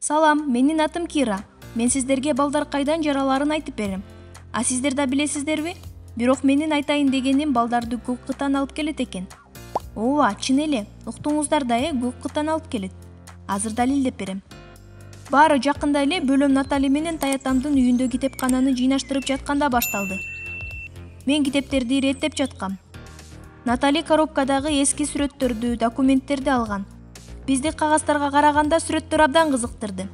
Салам, менин атым Кира. Мен сиздерге балдар кайдан жараларын айтып берем. А сиздер да билесиздерби? Бирок менин айтайын дегеним балдарды көк кытан алып келет экен. Ооба, чын эле. Уктуңуздар да көк кытан алып келет. Азыр далилдеп берем. Баары жакында эле бөлөм Натали менен таятамдын үйүндө китепкананы жыйнаштырып жатканда башталды. Мен китептерди иреттеп жаткам. Натали коробкадагы эски сүрөттөрдү, документтерди алган. Бизди кагаздарга караганда сүрөттөр абдан кызыктырды.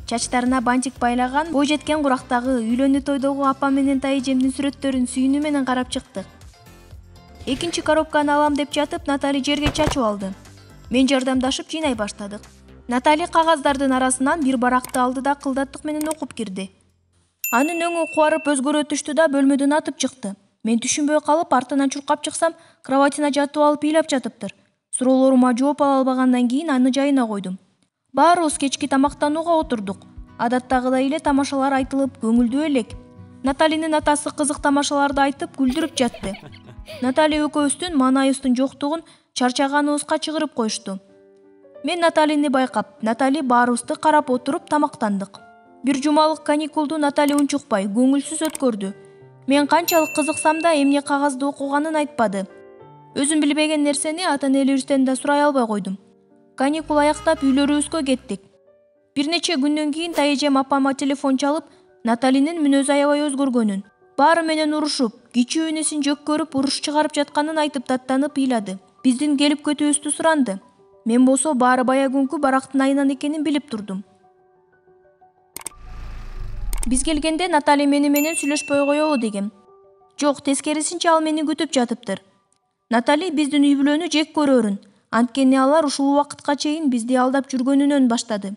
Чачтарына бантик байлаган, бой жеткен курактагы үйлөнүү тойдогу апа менен тайжемдин сүрөттөрүн сүйүнүү менен карап чыктык. Экинчи коробканы алам деп жатып, Натали жерге чачып алды. Мен жардамдашып жыйнай баштадык. Натали кагаздардын арасынан бир баракты алды да кылдаттык менен окуп кирди. Анын өңү кубарып өзгөрө түштү да бөлмөдөн атып чыкты. Мен түшүнбөй калып, артынан чуркап чыксам, кроватына жатып алып ыйлап жатыптыр. Суроолорума жооп ала албагандан кийин аны жайына койдум. Баарыбыз кечки тамактанууга отурдук. Адаттагыдай эле тамашалар айтылып, көңүлдүү элек. Наталинин атасы кызык тамашаларды айтып, күлдүрүп жатты. Натали экөөбүздүн маанайыбыздын жоктугун чарчаганыбызга чыгырып коюшту. Мен Наталини байкап, Натали баарыбызды карап отуруп тамактандык. Бир жумалык каникулду Натали унчукпай, көңүлсүз өткөрдү. Мен канчалык кызыксам да эмне кагазды окуганын айтпады. Өзүм билбеген нерсени ата-энелерибизден да сурай албай койдум. Каникул аяктап үйлөрүбүзгө кеттик. Бир нече күндөн кийин тайэжем апама телефон чалып, Наталинин мүнөзү аябай өзгөргөнүн, баары менен урушуп, кичүү энесин жөк көрүп уруш чыгарып жатканын айтып даттанып ыйлады. Биздин келип кетүүбүздү суранды. Мен болсо баары бая күнкү барактын айынан экенин билип турдум. Биз келгенде Натали мени менен сүйлөшпөй коебу дегем. Жок, тескерисинче ал мени күтүп жатыптыр. Натали биздин үй бүлөнү жек көрөрүн, анткени алар ушул убакытка чейин бизди алдап жүргөнүнөн баштады.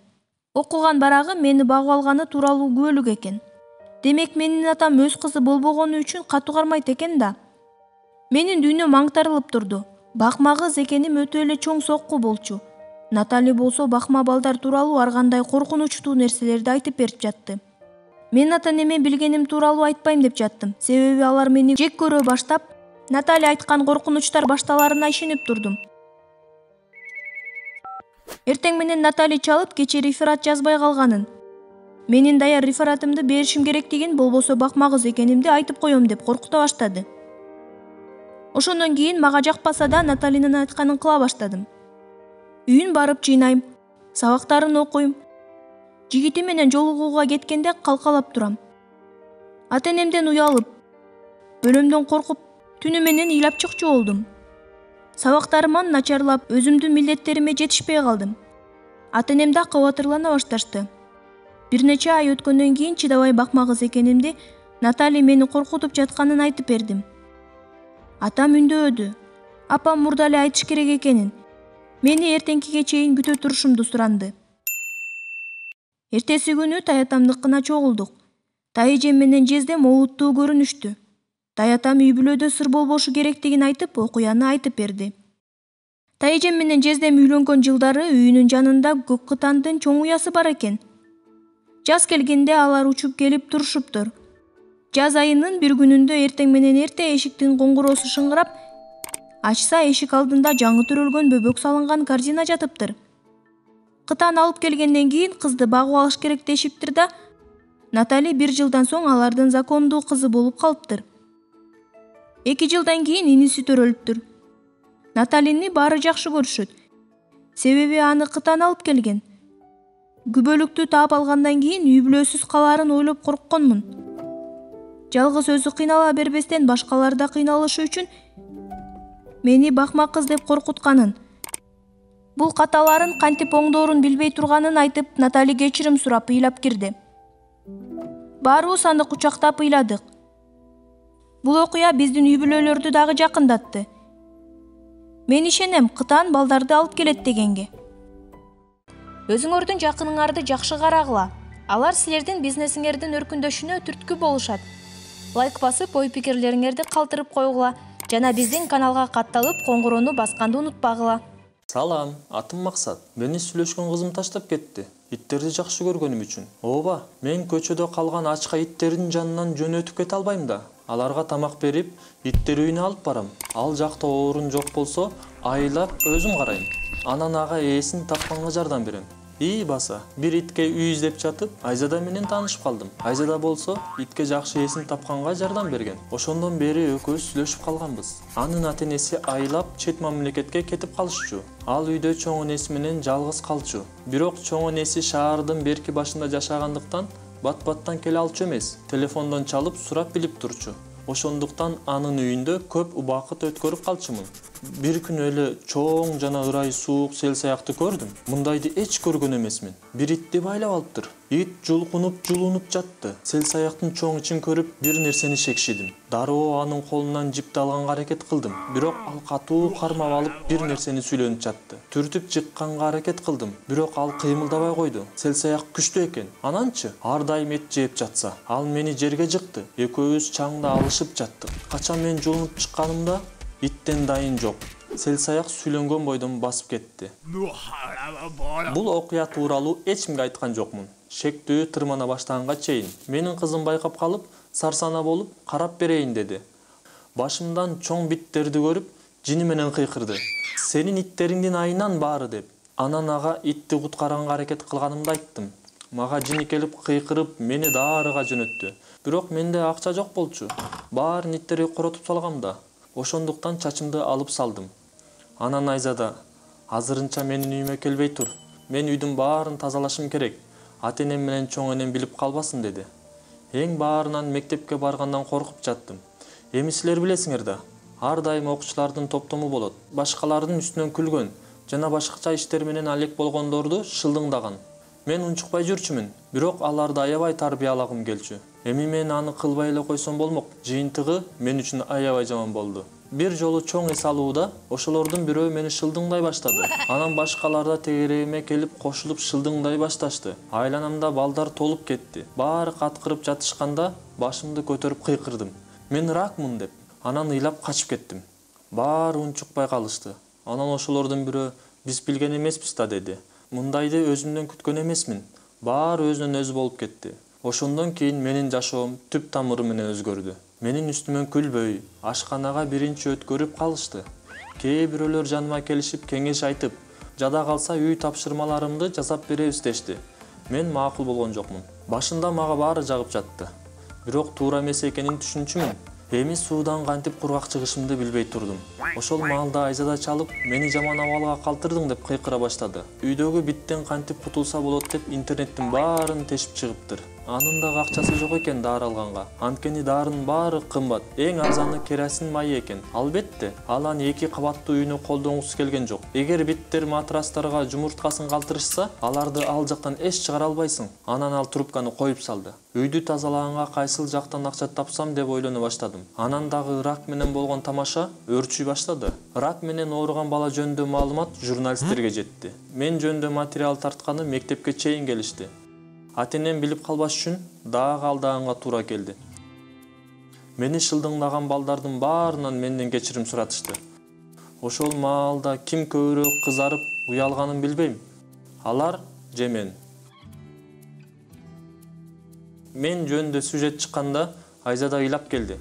Окулган барагы мени багып алганы тууралуу күбөлүк экен. Демек менин атам өз кызы болбогону үчүн катуу кармайт экен да. Менин дүйнөм аңтарылып турду. Бакма кыз экеним өтө эле чоң сокку болчу. Натали болсо бакма балдар тууралуу ар кандай коркунучтуу нерселерди айтып берип жатты. Мен ата-энеме билгеним тууралуу айтпайм деп жаттым. Себеби алар мени жек көрө баштап, Натали айткан коркунучтар башталарына ишенип турдум. Эртең менен Натали чалып, кечээ реферат жазбай калганын, менин даяр рефератымды беришим керектигин, болбосо бакма кыз экенимди айтып коем деп коркута баштады. Ошондон кийин мага жакпаса да Наталинин айтканын кыла баштадым. Үйүн барып жыйнайм, сабактарын окуйм. Жигити менен жолугууга кеткенде калкалап турам. Ата-энемден уялып, бөлөмдөн коркуп, түнү менен ыйлап чыкчу болдум. Сабактарыман начарлап, өзүмдүн милдеттериме жетишпей калдым. Ата-энем да кабатырлана башташты. Бир нече ай өткөндөн кийин чыдабай бакма кыз экенимди, Натали мени коркутуп жатканын айтып бердим. Атам үндөөдү. Апам мурда эле айтыш керек экенин. Мени эртеңкиге чейин күтө турушумду суранды. Эртеси күнү таятамдыкына чогулдук. Тайэжем менен жездем олуттуу көрүнүштү. Таятам үй бүлөдө сыр болбошу керектигин айтып, окуяны айтып берди. Тайэжем менен жездем үйлөнгөн жылдары үйүнүн жанында көк кытандын чоң уясы бар экен. Жаз келгенде алар учуп келип турушуптур. Жаз айынын бир күнүндө эртең менен эрте эшиктин коңгуроосу шыңгырап, ачса эшик алдында жаңы төрөлгөн бөбөк салынган корзина жатыптыр. Кытан алып келгенден кийин кызды багып алыш керек дешиптир да, Натали бир жылдан соң алардын закондуу кызы болуп калыптыр. 2 жылдан кийин иниси төрөлүптүр. Наталини баары жакшы көрүшөт. Себеби аны кытан алып келген. Күбөлүктү таап алгандан кийин үй бүлөсүз калаарын ойлоп коркконмун. Жалгыз өзү кыйнала бербестен башкалар да кыйналышы үчүн мени бакма кыз деп коркутканын, бул каталарын кантип оңдоорун билбей турганын айтып, Натали кечирим сурап ыйлап кирди. Баарыбыз аны кучактап ыйладык. Бул окуя биздин үй бүлөлөрдү дагы жакындатты. Мен ишенем, кытан балдарды алып келет дегенге. Өзүңөрдүн жакыныңарды жакшы карагыла. Алар силердин бизнесиңердин өркүндөшүнө түрткү болушат. Лайк басып, ой пикирлериңерди калтырып койгула жана биздин каналга катталып, коңгуроону басканды унутпагыла. Салам, атым Максат. Мени сүйлөшкөн кызым таштап кетти. Иттерди жакшы көргөнүм үчүн. Ооба, мен көчөдө калган ачка иттердин жанынан жөнөтүп кете албайм да. Аларга тамак берип, иттер үйүнө алып барам. Ал жакта орун жок болсо, айлап өзүм карайм. Анан ага ээсин тапканга жардам берем. ии баса бир итке үй издеп жатып Айзада менен таанышып калдым. Айзада болсо итке жакшы эсин тапканга жардам берген. Ошондон бери экөөбүз сүйлөшүп калганбыз. Анын ата-энеси айлап чет мамлекетке кетип калышчу. Ал үйдө чоң энеси менен жалгыз калчу. Бирок чоң энеси шаардын берки башында жашагандыктан бат-баттан келе алчу эмес. Телефондон чалып сурап билип турчу. Ошондуктан анын үйүндө көп убакыт өткөрүп калчумун. Бир күн эле чоң жана ырайы суук сел саякты көрдүм. Мындайды эч көргөн эмесмин. Бир итти байлап алыптыр. Ит жулунуп жатты. Сел саяктын чоң ичин көрүп бир нерсени шекшидим. Дароо анын колунан жипти алганга аракет кылдым. Бирок ал катуу кармап алып бир нерсени сүйлөнүп жатты. Түртүп жыкканга аракет кылдым. Бирок ал кыймылдабай койду. Сел саяк күчтүү экен. Ананчы ар дайым эт жеп жатса, ал мени жерге жыкты. Экөөбүз чаңда алышып жаттык. Качан мен жулунуп чыкканымда иттен дайын жок. Сел саяк сүйлөнгөн бойдон басып кетти. Бул окуя тууралуу эч кимге айткан жокмун. Шектүү тырмана баштаганга чейин. Менин кызым байкап калып, сарсана болуп, карап берейин деди. Башымдан чоң биттерди көрүп, жини менен кыйкырды. Сенин иттериңдин айынан баары деп. Анан ага итти куткаганга аракет кылганымды айттым. Мага жини келип кыйкырып, мени даарыга жөнөттү. Бирок менде акча жок болчу. Баарын иттерге коротуп салгам да. Ошондуктан чачымды алып салдым. Анан Айзада, азырынча менин үйүмө келбей тур. Мен үйдүн баарын тазалашым керек. Ата-энем менен чоң энем билип калбасын деди. Эң баарынан мектепке баргандан коркуп жаттым. Эми силер билесиңер да, ар дайым окуучулардын топтому болот. Башкалардын үстүнөн күлгөн жана башкача иштер менен алек болгондорду шылдыңдаган. Мен унчукпай жүрчүмүн, бирок аларды аябай тарбиялагым келчү. Эми мен аны кылбай эле койсом болмок. Жыйынтыгы мен үчүн аябай жаман болду. Бир жолу чоң эс алууда ошолордун бирөө мени шылдыңдай баштады. Анан башкалар да тегереме келип кошулуп шылдыңдай башташты. Айланамда балдар толуп кетти. Баары каткырып жатышканда башымды көтөрүп кыйкырдым. Мен ыракмын деп. Анан ыйлап качып кеттим. Баары унчукпай калышты. Анан ошолордун бирөө биз билген эмеспиз да деди. Мындайды өзүмдөн күткөн эмесмин. Баары өзүнөн өзү болуп кетти. Ошондон кийин менин жашоом түп тамыры менен өзгөрдү. Менин үстүмөн күлбөй, ашканага биринчи өткөрүп калышты. Кээ бирөөлөр жаныма келишип кеңеш айтып, жада калса үй тапшырмаларымды жасап беребиз дешти. Мен макул болгон жокмун. Башында мага баары жагып жатты. Бирок туура эмес экенин түшүнчүмүн. Эми суудан кантип кургак чыгышымды билбей турдум. Ошол маалда Айзада чалып, мени жаман абалга калтырдың деп кыйкыра баштады. Үйдөгү биттен кантип кутулса болот деп интернеттин баарын тешип чыгыптыр. Анын да акчасы жок экен дары алганга. Анткени дарынын баары кымбат. Эң арзаны керосин майы экен. Албетте, ал аны 2 кабаттуу үйүнө колдонгусу келген жок. Эгер биттер матрастарга жумурткасын калтырышса, аларды ал жактан эч чыгара албайсың. Анан ал трубканы коюп салды. Үйдү тазалаганга кайсыл жактан акча тапсам деп ойлоно баштадым. Анан дагы рак менен болгон тамаша өрчүй баштады. Рак менен ооруган бала жөнүндө маалымат журналисттерге жетти. Мен жөнүндө материал тартканы мектепке чейин келишти. Ата-энем билип калбаш үчүн дагы алдыганга туура келди. Мени шылдыңдаган балдардын баарынан менден кечирим суратышты. Ошол маалда ким көбүрөөк кызарып уялганын билбейм. Алар же мен. Мен жөнүндө сюжет чыкканда Айзада ыйлап келди.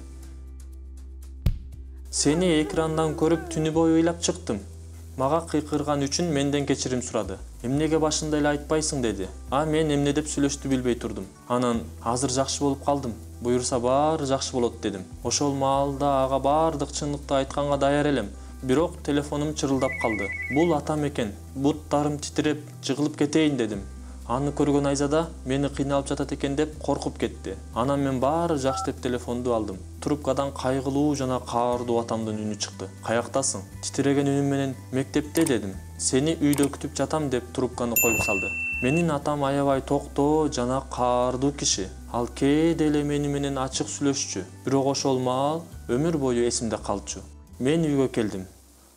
Сени экрандан көрүп түнү бою ыйлап чыктым. Мага кыйкырган үчүн менден кечирим сурады. Эмнеге башында эле айтпайсың деди. Мен эмне деп сүйлөштү билбей турдум. Анан азыр жакшы болуп калдым. Буюрса баары жакшы болот дедим. Ошол маалда ага баардык чындыкты айтканга даяр элем. Бирок телефонум чырылдап калды. Бул атам экен. Буттарым титиреп, жыгылып кетейин дедим. Аны көргөн Айзада мени кыйналып жатат экен деп коркуп кетти. Анан мен баары жакшы деп телефонду алдым. Трубкадан кайгылуу жана каардуу атамдын үнү чыкты. Каяктасың? Титиреген үнүм менен мектепте дедим. Сени үйдө күтүп жатам деп трубканы коюп салды. Менин атам аябай токтоо жана каардуу киши. Ал кээде эле мени менен ачык сүйлөшчү. Бирок ошол маал өмүр бою эсимде калчу. Мен үйгө келдим.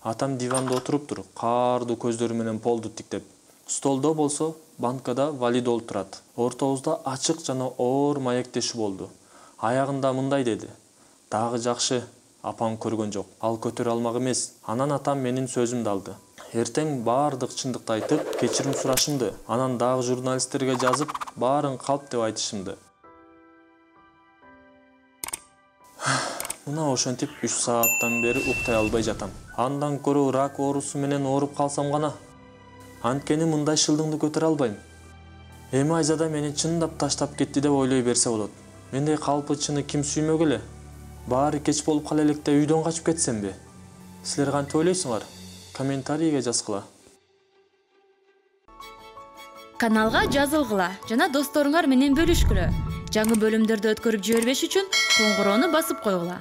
Атам диванда отуруптур, каардуу көздөрү менен полду тиктеп. Столдо болсо банкада валидол турат. Ортобузда ачык жана оор маектешүү болду. Аягында мындай деди. Дагы жакшы, апам көргөн жок. Ал көтөрө алмак эмес. Анан атам менин сөзүмдү алды. Эртең баардык чындыкты айтып, кечирим сурашымды. Анан дагы журналисттерге жазып, баарын калп деп айтышымды. Мына ошентип 3 сааттан бери уктай албай жатам. Андан көрө рак оорусу менен ооруп калсам гана. Анткени мындай шылдыңды көтөрө албайм. Эми Айзада мени чындап таштап кетти деп ойлой берсе болот. Мендей калпычыны ким сүймөк эле? Баары кеч болуп кала электе үйдөн качып кетсемби? Силер кантип ойлойсуңар? Комментарийге жазгыла. Каналга жазылгыла жана досторуңар менен бөлүшкүлө. Жаңы бөлүмдөрдү өткөрүп жибербеш үчүн коңгуроону басып койгула.